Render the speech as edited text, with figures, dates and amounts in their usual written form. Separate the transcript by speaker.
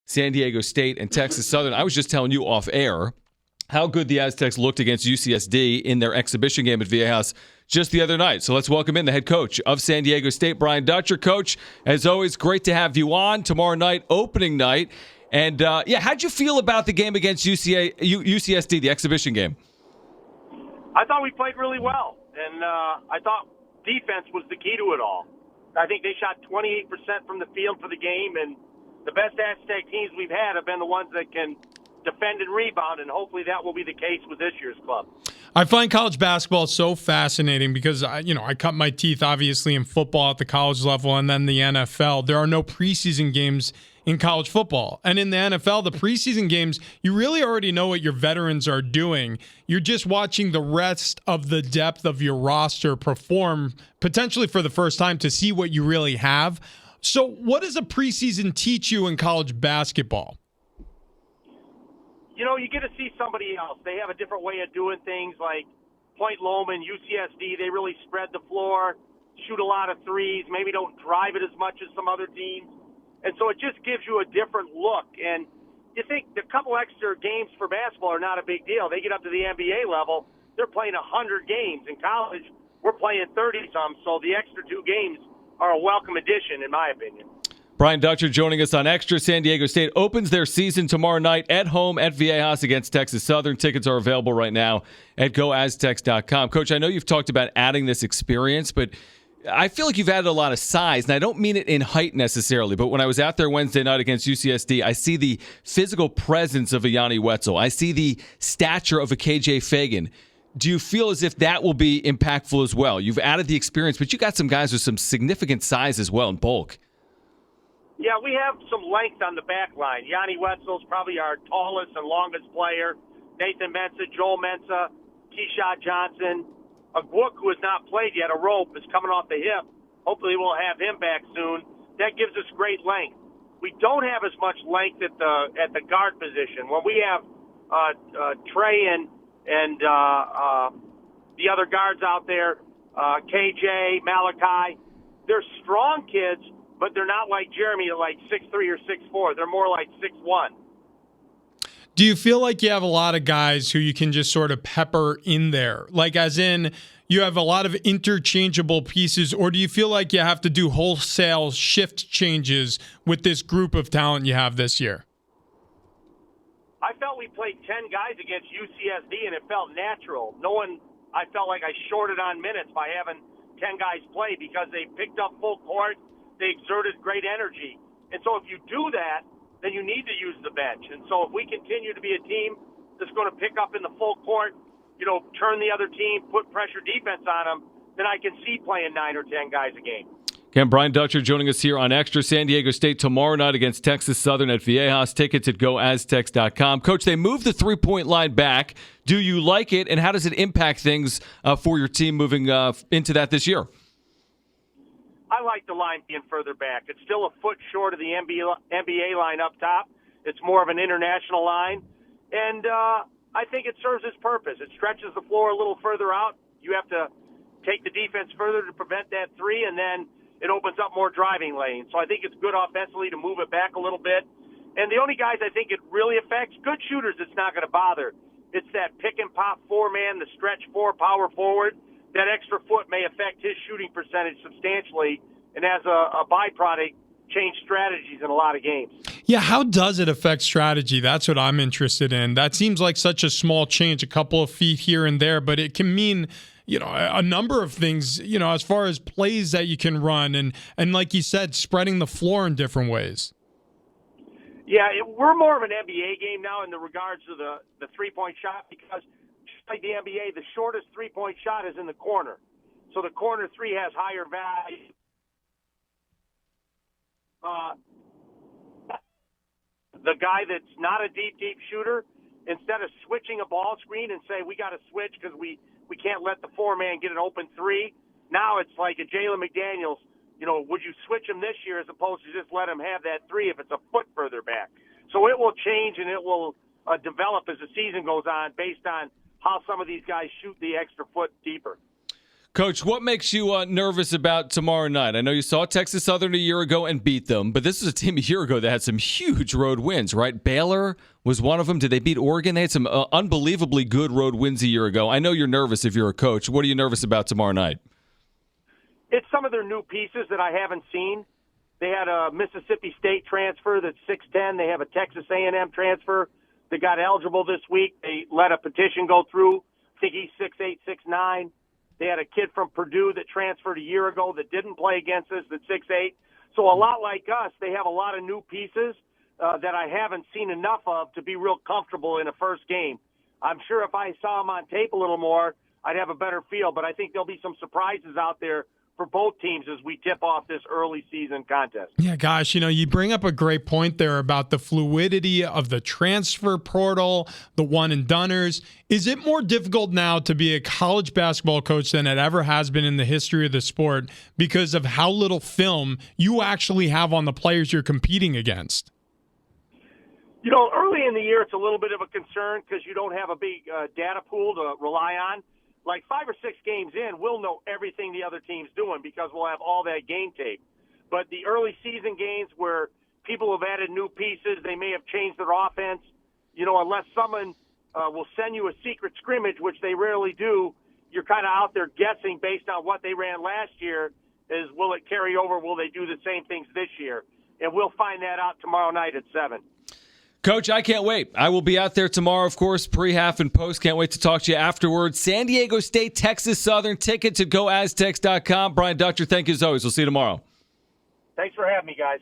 Speaker 1: San Diego State and Texas Southern. I was just telling you off air how good the Aztecs looked against UCSD in their exhibition game at Viejas just the other night. So let's welcome in the head coach of San Diego State, Brian Dutcher. Coach, as always, great to have you on. Tomorrow night, opening night. And, how'd you feel about the game against UCSD, the exhibition game?
Speaker 2: I thought we played really well, and I thought defense was the key to it all. I think they shot 28% from the field for the game, and the best Aztec teams we've had have been the ones that can defend and rebound, and hopefully that will be the case with this year's club.
Speaker 3: I find college basketball so fascinating because, I cut my teeth, obviously, in football at the college level and then the NFL. There are no preseason games in college football. And in the NFL, the preseason games, you really already know what your veterans are doing. You're just watching the rest of the depth of your roster perform, potentially for the first time, to see what you really have. So what does a preseason teach you in college basketball?
Speaker 2: You get to see somebody else. They have a different way of doing things, like Point Loma, UCSD. They really spread the floor, shoot a lot of threes, maybe don't drive it as much as some other teams. And so it just gives you a different look. And you think the couple extra games for basketball are not a big deal. They get up to the NBA level, they're playing 100 games. In college, we're playing 30-some, so the extra 2 games are a welcome addition, in my opinion.
Speaker 1: Brian Dutcher joining us on Xtra. San Diego State opens their season tomorrow night at home at Viejas against Texas Southern. Tickets are available right now at goaztecs.com. Coach, I know you've talked about adding this experience, but I feel like you've added a lot of size, and I don't mean it in height necessarily, but when I was out there Wednesday night against UCSD, I see the physical presence of a Yanni Wetzel. I see the stature of a KJ Fagan. Do you feel as if that will be impactful as well? You've added the experience, but you got some guys with some significant size as well in bulk.
Speaker 2: Yeah, we have some length on the back line. Yanni Wetzel's probably our tallest and longest player. Nathan Mensah, Joel Mensah, Keyshawn Johnson. A Book, who has not played yet, a rope, is coming off the hip. Hopefully we'll have him back soon. That gives us great length. We don't have as much length at the guard position. When we have Trey and the other guards out there, KJ, Malachi, they're strong kids, but they're not like Jeremy at like 6'3" or 6'4". They're more like 6'1".
Speaker 3: Do you feel like you have a lot of guys who you can just sort of pepper in there? Like as in you have a lot of interchangeable pieces, or do you feel like you have to do wholesale shift changes with this group of talent you have this year?
Speaker 2: I felt we played 10 guys against UCSD, and it felt natural. I felt like I shorted on minutes by having 10 guys play because they picked up full court. They exerted great energy. And so if you do that, then you need to use the bench. And so if we continue to be a team that's going to pick up in the full court, turn the other team, put pressure defense on them, then I can see playing 9 or 10 guys a game.
Speaker 1: Again, Brian Dutcher joining us here on Xtra. San Diego State tomorrow night against Texas Southern at Viejas. Tickets at goaztecs.com. Coach, they moved the three-point line back. Do you like it, and how does it impact things for your team moving into that this year?
Speaker 2: I like the line being further back. It's still a foot short of the NBA line up top. It's more of an international line. And I think it serves its purpose. It stretches the floor a little further out. You have to take the defense further to prevent that three, and then it opens up more driving lanes. So I think it's good offensively to move it back a little bit. And the only guys I think it really affects, good shooters, it's not going to bother. It's that pick and pop 4-man, the stretch 4, power forward. That extra foot may affect his shooting percentage substantially, and as a byproduct, change strategies in a lot of games.
Speaker 3: Yeah, how does it affect strategy? That's what I'm interested in. That seems like such a small change, a couple of feet here and there, but it can mean, a number of things, as far as plays that you can run and like you said, spreading the floor in different ways.
Speaker 2: Yeah, we're more of an NBA game now in the regards to the three-point shot because just like the NBA, the shortest three-point shot is in the corner. So the corner three has higher value. The guy that's not a deep shooter, instead of switching a ball screen and say we got to switch because we can't let the 4-man get an open three, now it's like a Jalen McDaniels, would you switch him this year as opposed to just let him have that three if it's a foot further back? So it will change and it will develop as the season goes on based on how some of these guys shoot the extra foot deeper.
Speaker 1: Coach, what makes you nervous about tomorrow night? I know you saw Texas Southern a year ago and beat them, but this is a team a year ago that had some huge road wins, right? Baylor was one of them. Did they beat Oregon? They had some unbelievably good road wins a year ago. I know you're nervous if you're a coach. What are you nervous about tomorrow night?
Speaker 2: It's some of their new pieces that I haven't seen. They had a Mississippi State transfer that's 6'10". They have a Texas A&M transfer that got eligible this week. They let a petition go through. I think he's 6'8", 6'9". They had a kid from Purdue that transferred a year ago that didn't play against us that's 6'8". So a lot like us, they have a lot of new pieces that I haven't seen enough of to be real comfortable in a first game. I'm sure if I saw them on tape a little more, I'd have a better feel. But I think there'll be some surprises out there for both teams as we tip off this early season contest.
Speaker 3: Yeah, gosh, you bring up a great point there about the fluidity of the transfer portal, the one-and-doners. Is it more difficult now to be a college basketball coach than it ever has been in the history of the sport because of how little film you actually have on the players you're competing against?
Speaker 2: Early in the year, it's a little bit of a concern because you don't have a big data pool to rely on. Like 5 or 6 games in, we'll know everything the other team's doing because we'll have all that game tape. But the early season games where people have added new pieces, they may have changed their offense, unless someone will send you a secret scrimmage, which they rarely do, you're kind of out there guessing based on what they ran last year is will it carry over, will they do the same things this year? And we'll find that out tomorrow night at 7.
Speaker 1: Coach, I can't wait. I will be out there tomorrow, of course, pre-half and post. Can't wait to talk to you afterwards. San Diego State, Texas Southern. Tickets at GoAztecs.com. Brian Dutcher, thank you as always. We'll see you tomorrow.
Speaker 2: Thanks for having me, guys.